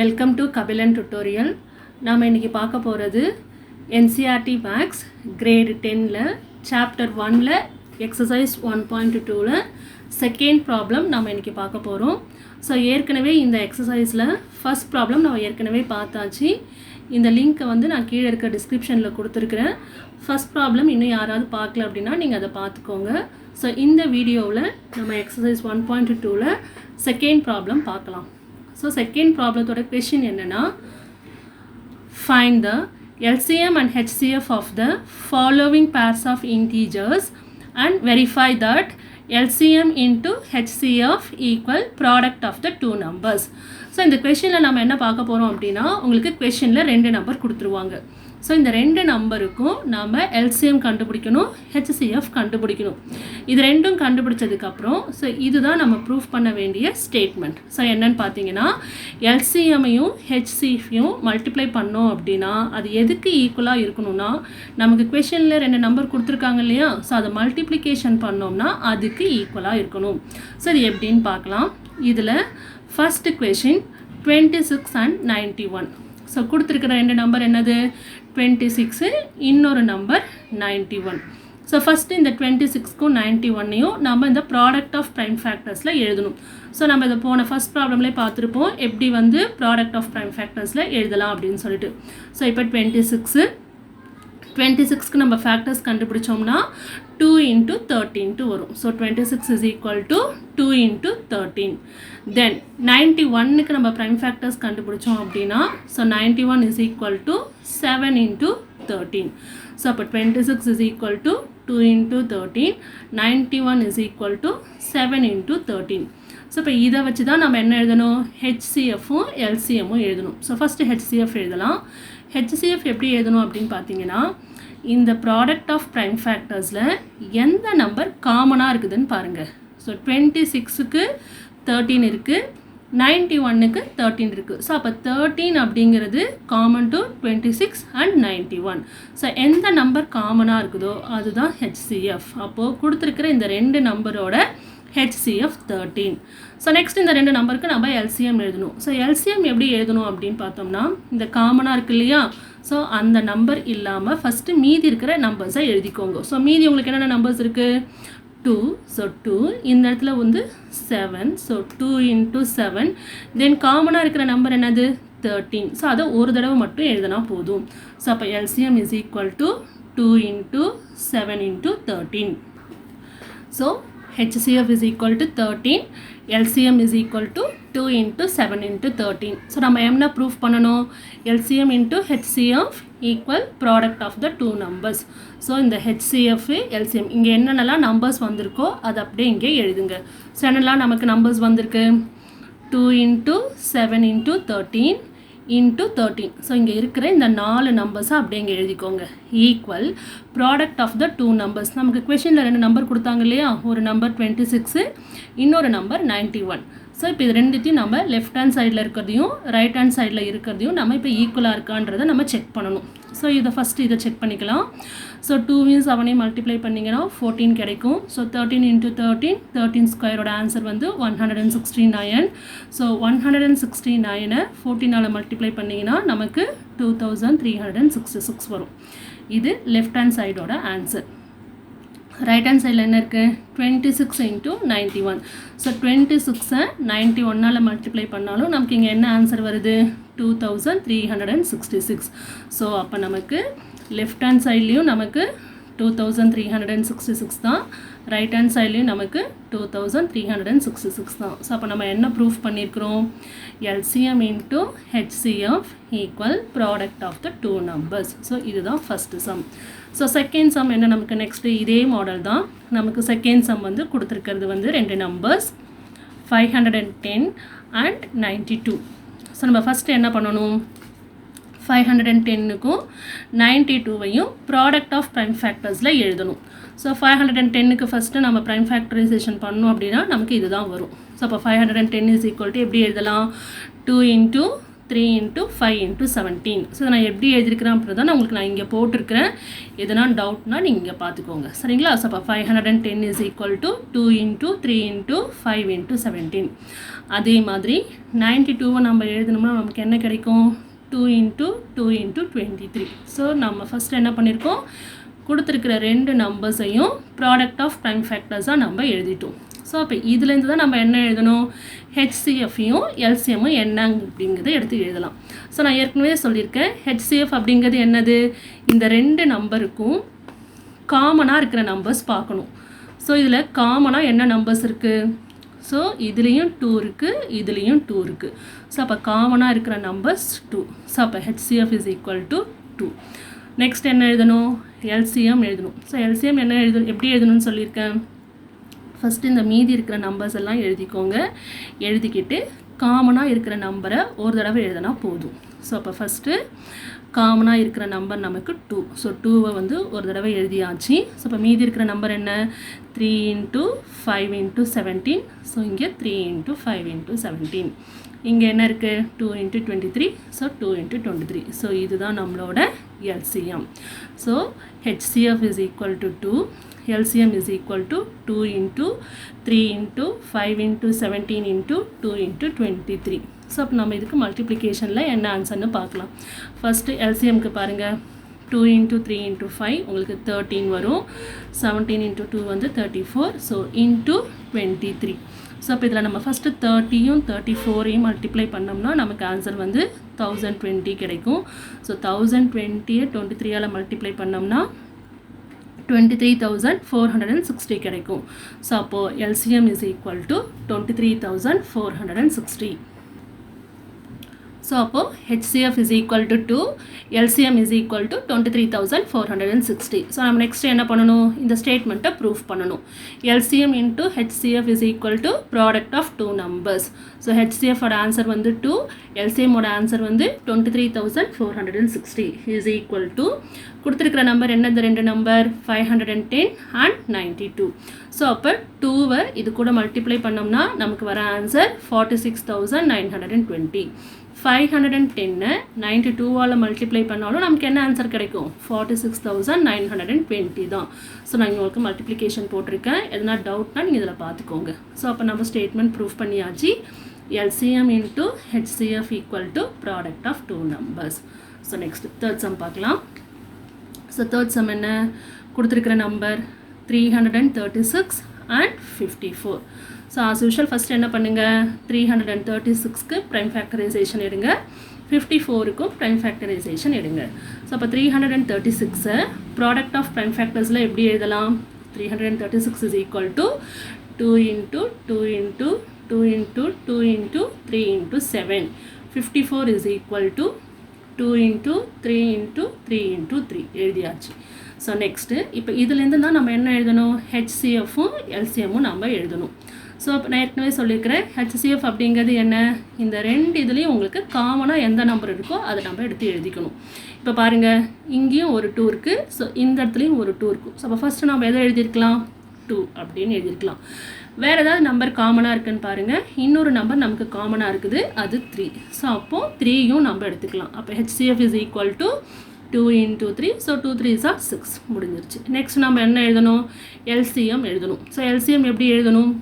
Welcome to Kabilan tutorial. நாம் இன்றைக்கி பார்க்க போகிறது NCERT மேக்ஸ் கிரேட் 10ல் சாப்டர் 1ல் எக்ஸசைஸ் 1.2ல் செகண்ட் ப்ராப்ளம் நம்ம இன்றைக்கி பார்க்க போகிறோம். ஸோ ஏற்கனவே இந்த எக்ஸசைஸில் ஃபஸ்ட் ப்ராப்ளம் நம்ம ஏற்கனவே பார்த்தாச்சு. இந்த லிங்க்கை நான் கீழே இருக்க டிஸ்கிரிப்ஷனில் கொடுத்துருக்குறேன். ஃபஸ்ட் ப்ராப்ளம் இன்னும் யாராவது பார்க்கல அப்படின்னா நீங்கள் அதை பார்த்துக்கோங்க. ஸோ இந்த வீடியோவில் நம்ம எக்ஸசைஸ் 1.2ல் செகண்ட் ப்ராப்ளம் பார்க்கலாம். ஸோ செகண்ட் ப்ராப்ளத்தோட கொஷின் என்னென்னா, find the LCM and HCF of the following pairs of integers and verify that LCM into HCF equal product of the two numbers. So இந்த கொஷினில் நம்ம என்ன பார்க்க போகிறோம் அப்படின்னா, உங்களுக்கு கொஷினில் 2 நம்பர் கொடுத்துருவாங்க. ஸோ இந்த 2 நம்பருக்கும் நாம் LCM கண்டுபிடிக்கணும், HCF கண்டுபிடிக்கணும். இது ரெண்டும் கண்டுபிடிச்சதுக்கப்புறம் ஸோ இதுதான் நம்ம ப்ரூஃப் பண்ண வேண்டிய ஸ்டேட்மெண்ட். ஸோ என்னன்னு பார்த்தீங்கன்னா, LCMையும் HCFையும் மல்டிப்ளை பண்ணோம் அப்படின்னா அது எதுக்கு ஈக்குவலாக இருக்கணும்னா, நமக்கு கொஷனில் 2 நம்பர் கொடுத்துருக்காங்க இல்லையா, ஸோ அதை மல்டிப்ளிகேஷன் பண்ணோம்னா அதுக்கு ஈக்குவலாக இருக்கணும். ஸோ இது எப்படின்னு பார்க்கலாம். இதில் ஃபஸ்ட்டு கொஷின் 26 and 91. ஸோ கொடுத்துருக்கிற 2 நம்பர் என்னது, 26, இன்னொரு நம்பர் 91. ஸோ ஃபஸ்ட்டு இந்த 26க்கும் 91ஐயும் நம்ம இந்த ப்ராடக்ட் ஆஃப் ப்ரைம் ஃபேக்டர்ஸில் எழுதணும். ஸோ நம்ம இதை போன ஃபஸ்ட் ப்ராப்ளம்லேயே பார்த்துருப்போம், எப்படி ப்ராடக்ட் ஆஃப் ப்ரைம் ஃபேக்டர்ஸில் எழுதலாம் அப்படின்னு சொல்லிட்டு. ஸோ இப்போ 26க்கு நம்ம ஃபேக்டர்ஸ் கண்டுபிடிச்சோம்னா 2 into 13 வரும். So 26 is equal to 2 into 13. தென் 91க்கு நம்ம ப்ரைம் ஃபேக்டர்ஸ் கண்டுபிடிச்சோம் அப்படின்னா so 91 is equal to 7 into 13. So அப்போ 26 is equal to 2 into 13, 91 is equal to 7 into 13. So இப்போ இதை வச்சு தான் நம்ம என்ன எழுதணும், HCFும் LCMும் எழுதணும். ஸோ ஃபஸ்ட்டு HCF எழுதலாம். HCF எப்படி எழுதணும் அப்படின்னு பார்த்தீங்கன்னா, இந்த ப்ராடக்ட் ஆஃப் ப்ரைம் ஃபேக்டர்ஸில் எந்த நம்பர் காமனாக இருக்குதுன்னு பாருங்கள். ஸோ 26க்கு 13 இருக்குது, 91க்கு 13 இருக்குது. ஸோ அப்போ 13 அப்படிங்கிறது காமன் டு 26 and 91. ஸோ எந்த நம்பர் காமனாக இருக்குதோ அதுதான் HCF. அப்போது கொடுத்துருக்கிற இந்த 2 நம்பரோட HCF 13. ஸோ நெக்ஸ்ட் இந்த 2 நம்பருக்கு நம்ம LCM எழுதணும். ஸோ LCM எப்படி எழுதணும் அப்படின்னு பார்த்தோம்னா, இந்த காமனாக இருக்கு இல்லையா, ஸோ அந்த நம்பர் இல்லாமல் ஃபஸ்ட்டு மீதி இருக்கிற நம்பர்ஸை எழுதிக்கோங்க. ஸோ மீதி உங்களுக்கு என்னென்ன நம்பர்ஸ் இருக்குது, 2, ஸோ 2, இந்த இடத்துல 7, ஸோ 2 into 7. தென் காமனாக இருக்கிற நம்பர் என்னது, 13. ஸோ அதை ஒரு தடவை மட்டும் எழுதினா போதும். ஸோ அப்போ LCM is equal to 2 into 7 into 13. So HCF is equal to 13, LCM is equal to 2 into 7 into 13. So நம்ம என்ன ப்ரூஃப் பண்ணணும், LCM into HCF equal product of the two numbers. So இந்த HCF LCM இங்கே என்னென்னலாம் numbers வந்திருக்கோ அது அப்படியே இங்கே எழுதுங்க. ஸோ என்னெல்லாம் நமக்கு நம்பர்ஸ் வந்திருக்கு, 2 into 7 into 13 into 13. ஸோ இங்கே இருக்கிற இந்த 4 நம்பர்ஸை அப்படியே இங்கே எழுதிக்கோங்க. Equal product of the 2 numbers. நமக்கு கொஷனில் 2 நம்பர் கொடுத்தாங்க இல்லையா, ஒரு நம்பர் 26, இன்னொரு நம்பர் 91. ஸோ இப்போ இது ரெண்டுத்தையும் நம்ம லெஃப்ட் ஹேண்ட் சைடில் இருக்கிறதையும் ரைட் ஹேண்ட் சைடில் இருக்கிறதையும் நம்ம இப்போ ஈக்குவலாக இருக்கான்றதை நம்ம செக் பண்ணணும். ஸோ இதை ஃபஸ்ட்டு இதை செக் பண்ணிக்கலாம். ஸோ 2 7 மல்டிப்ளை பண்ணிங்கன்னா 14 கிடைக்கும். ஸோ 13 into 13, 13 ஸ்கொயரோட ஆன்சர் 169. ஸோ 169 14ஆல் மல்டிப்ளை பண்ணிங்கன்னா நமக்கு 2366 வரும். இது லெஃப்ட் ஹேண்ட் சைடோட ஆன்சர். ரைட் ஹேண்ட் சைடில் என்ன இருக்குது, 26 into 91. ஸோ 26ஐ 91ஆல் மல்டிப்ளை பண்ணாலும் நமக்கு இங்கே என்ன ஆன்சர் வருது, 2366. ஸோ அப்போ நமக்கு லெஃப்ட் ஹேண்ட் சைட்லேயும் நமக்கு 2366 தான், ரைட் ஹேண்ட் சைட்லேயும் நமக்கு 2366 தான். ஸோ அப்போ நம்ம என்ன ப்ரூஃப் பண்ணியிருக்கிறோம், LCM into HCF equal product of the two numbers. So இதுதான் first sum. So second sum என்ன, நமக்கு நெக்ஸ்ட்டு இதே மாடல் தான். நமக்கு செகண்ட் சம் கொடுத்துருக்கிறது 2 நம்பர்ஸ் 510 and 92. ஸோ நம்ம ஃபஸ்ட்டு என்ன பண்ணணும், 510க்கும் 92வையும் ப்ராடக்ட் ஆஃப் ப்ரைம் ஃபேக்டர்ஸில் எழுதணும். ஸோ 510க்கு ஃபஸ்ட்டு நம்ம ப்ரைம் ஃபேக்டரைசேஷன் பண்ணோம் அப்படின்னா நமக்கு இதுதான் வரும். ஸோ அப்போ 510 is equal to எப்படி எழுதலாம், 2 into 3 into 5 into 17. ஸோ நான் எப்படி எழுதிருக்கிறேன் அப்படின்றத நான் உங்களுக்கு நான் இங்கே போட்டிருக்கிறேன். எதனா டவுட்னா நீங்கள் இங்கே பார்த்துக்கோங்க. சரிங்களா? ஸோ அப்போ 510 is equal to 2 into 3 into 5 into 17. அதே மாதிரி 92 நம்ம எழுதணும்னா நமக்கு என்ன கிடைக்கும்? 2 into 2 into 23. ஸோ நம்ம ஃபஸ்ட்டு என்ன பண்ணியிருக்கோம்? கொடுத்துருக்கிற ரெண்டு நம்பர்ஸையும் ப்ராடக்ட் ஆஃப் ப்ரைம் ஃபேக்டர்ஸாக நம்ம எழுதிட்டோம். ஸோ அப்போ இதுலேருந்து தான் நம்ம என்ன எழுதணும்? ஹெச்சிஎஃப்ையும் எல்சிஎம்மும் என்ன அப்படிங்கிறத எடுத்து எழுதலாம். ஸோ நான் ஏற்கனவே சொல்லியிருக்கேன், ஹெச்சிஎஃப் அப்படிங்கிறது என்னது? இந்த ரெண்டு நம்பருக்கும் காமனாக இருக்கிற நம்பர்ஸ் பார்க்கணும். ஸோ இதில் காமனாக என்ன நம்பர்ஸ் இருக்குது? ஸோ இதுலேயும் 2 இருக்குது, இதுலேயும் 2 இருக்குது. ஸோ அப்போ காமனாக இருக்கிற நம்பர்ஸ் 2. ஸோ அப்போ HCF is equal to 2. Next என்ன எழுதணும்? எல்சிஎம் எழுதணும். ஸோ எல்சிஎம் என்ன எப்படி எழுதணும்னு சொல்லியிருக்கேன். ஃபஸ்ட்டு இந்த மீதி இருக்கிற நம்பர்ஸ் எல்லாம் எழுதிக்கோங்க. எழுதிக்கிட்டு காமனாக இருக்கிற நம்பரை ஒரு தடவை எழுதினா போதும். ஸோ அப்போ ஃபஸ்ட்டு காமனாக இருக்கிற நம்பர் நமக்கு 2. ஸோ 2வை வந்து ஒரு தடவை எழுதியாச்சு. ஸோ இப்போ மீதி இருக்கிற நம்பர் என்ன? 3 into 5 into 17. ஸோ இங்கே 3 into 5 into 17. இங்கே என்ன இருக்குது? 2 into 23. So 2 into 23. ஸோ இதுதான் நம்மளோட LCM. So HCF is equal to 2. LCM is equal to 2 into 3 into 5 into 17 into 2 into 23. So அப்போ நம்ம இதுக்கு மல்டிப்ளிகேஷனில் என்ன ஆன்சர்னு பார்க்கலாம். ஃபஸ்ட்டு எல்சிஎம்க்கு பாருங்கள். 2 into 3 into 5 உங்களுக்கு 13 வரும். 17 into 2 வந்து 34. So into 23. ஸோ அப்போ இதில் நம்ம ஃபஸ்ட்டு 30யும் 34ஐயும் மல்டிப்ளை பண்ணோம்னா நமக்கு ஆன்சர் வந்து 1020 கிடைக்கும். ஸோ 1020யை 23ஆல் மல்டிப்ளை பண்ணோம்னா 23,460 கிடைக்கும். ஸோ அப்போது LCM is equal to 23,460. So அப்போது HCF is equal to 2, LCM is equal to 23,460. So நம்ம நெக்ஸ்ட் என்ன பண்ணணும்? இந்த ஸ்டேட்மெண்ட்டை ப்ரூஃப் பண்ணணும். LCM into HCF is equal to product of 2 numbers. So HCFோட ஆன்சர் வந்து 2, LCMோட ஆன்சர் வந்து 23,460 is equal to கொடுத்துருக்கிற நம்பர் என்ன? இந்த ரெண்டு நம்பர் 510 and 92. ஸோ அப்போ 2வை இது கூட மல்டிப்ளை பண்ணோம்னா நமக்கு வர ஆன்சர் 46,920. 510 92ஆல் மல்டிப்ளை பண்ணாலும் நமக்கு என்ன ஆன்சர் கிடைக்கும்? 46,920 தான். ஸோ நான் உங்களுக்கு மல்டிப்ளிகேஷன் போட்டிருக்கேன். எதனா டவுட்னா நீங்கள் இதில் பார்த்துக்கோங்க. ஸோ அப்போ நம்ம ஸ்டேட்மெண்ட் ப்ரூஃப் பண்ணியாச்சு. LCM into HCF equal to product of 2 numbers. So next third sum பார்க்கலாம். ஸோ தேர்ட் சம் என்ன? கொடுத்துருக்கிற number 336 and 54. So as usual first என்ன பண்ணுங்கள்? 336க்கு ப்ரைம் ஃபேக்டரைசேஷன் எடுங்க, 54க்கும் ப்ரைம் ஃபேக்டரைசேஷன் எடுங்க. ஸோ அப்போ 336 ப்ராடக்ட் ஆஃப் ப்ரைம் ஃபேக்டர்ஸில் எப்படி எழுதலாம்? 336 is equal to 2 into 2 into 2 into 2 into 3 into 7. 54 is equal to 2 into 3 into 3 into 3 எழுதியாச்சு. ஸோ நெக்ஸ்ட்டு இப்போ இதுலேருந்து தான் நம்ம என்ன எழுதணும்? HCFும் LCMும் நம்ம எழுதணும். ஸோ இப்போ நான் ஏற்கனவே சொல்லியிருக்கிறேன், HCF அப்படிங்கிறது என்ன? இந்த ரெண்டு இதுலேயும் உங்களுக்கு காமனாக எந்த நம்பர் இருக்கோ அதை நம்ம எடுத்து எழுதிக்கணும். இப்போ பாருங்கள், இங்கேயும் ஒரு 2 இருக்குது. ஸோ இந்த இடத்துலையும் ஒரு 2 இருக்கும். ஸோ அப்போ ஃபஸ்ட்டு நம்ம எதை எழுதியிருக்கலாம்? 2 அப்படின்னு எழுதியிருக்கலாம். வேறு ஏதாவது நம்பர் காமனாக இருக்குன்னு பாருங்கள். இன்னொரு நம்பர் நமக்கு காமனாக இருக்குது, அது 3. ஸோ அப்போது 3யும் நம்ம எடுத்துக்கலாம். அப்போ HCF is equal to 2 into 3. So 2 3s are 6 முடிஞ்சிருச்சு. நெக்ஸ்ட் நம்ம என்ன எழுதணும்? LCM எழுதணும். ஸோ LCM எப்படி எழுதணும்?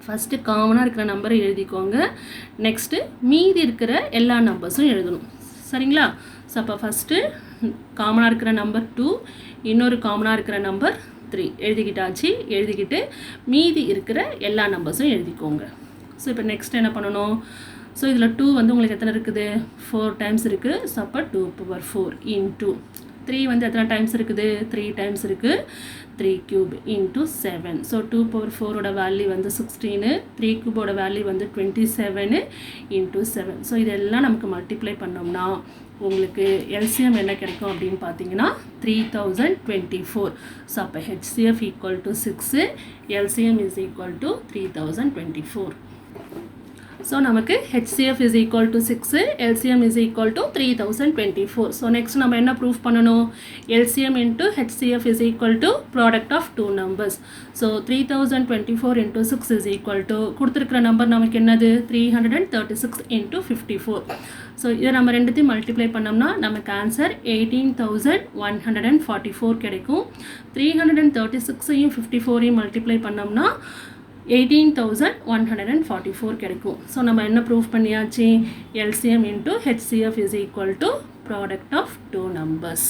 ஃபஸ்ட்டு காமனாக இருக்கிற நம்பரை எழுதிக்கோங்க. நெக்ஸ்ட்டு மீதி இருக்கிற எல்லா நம்பர்ஸும் எழுதணும். சரிங்களா? ஸோ அப்போ ஃபஸ்ட்டு காமனாக இருக்கிற நம்பர் 2, இன்னொரு காமனாக இருக்கிற நம்பர் 3 எழுதிக்கிட்டாச்சு. எழுதிக்கிட்டு மீதி இருக்கிற எல்லா நம்பர்ஸும் எழுதிக்கோங்க. ஸோ இப்போ நெக்ஸ்ட் என்ன பண்ணணும்? ஸோ இதில் 2 வந்து உங்களுக்கு எத்தனை இருக்குது? 4 டைம்ஸ் இருக்குது. ஸோ அப்போ 2 power 4 into 3 வந்து எத்தனை டைம்ஸ் இருக்குது? 3 டைம்ஸ் இருக்குது. 3 cube into 7. ஸோ 2 power 4ஓட வேல்யூ வந்து 16, 3 cube வேல்யூ வந்து 27 into 7. ஸோ இதெல்லாம் நமக்கு மல்டிப்ளை பண்ணோம்னா உங்களுக்கு LCM என்ன கிடைக்கும் அப்படின்னு பார்த்தீங்கன்னா 3024. ஸோ அப்போ HCF equal to 6, LCM is equal to 3024. So நமக்கு HCF is equal to 6, LCM is equal to 3024. So next நம்ம என்ன ப்ரூஃப் பண்ணணும்? LCM into HCF is equal to product of two numbers. So 3024 into 6 is equal to கொடுத்துருக்கிற number நமக்கு என்னது? 336 into 54. So இதை நம்ம ரெண்டுத்தையும் மல்டிப்ளை பண்ணோம்னா நமக்கு ஆன்சர் 18,144 கிடைக்கும். 336ஐயும் 54ஐயும் மல்டிப்ளை பண்ணோம்னா 18,144 கிடைக்கும். ஸோ நம்ம என்ன ப்ரூஃப் பண்ணியாச்சு? LCM into HCF is equal to product of two numbers.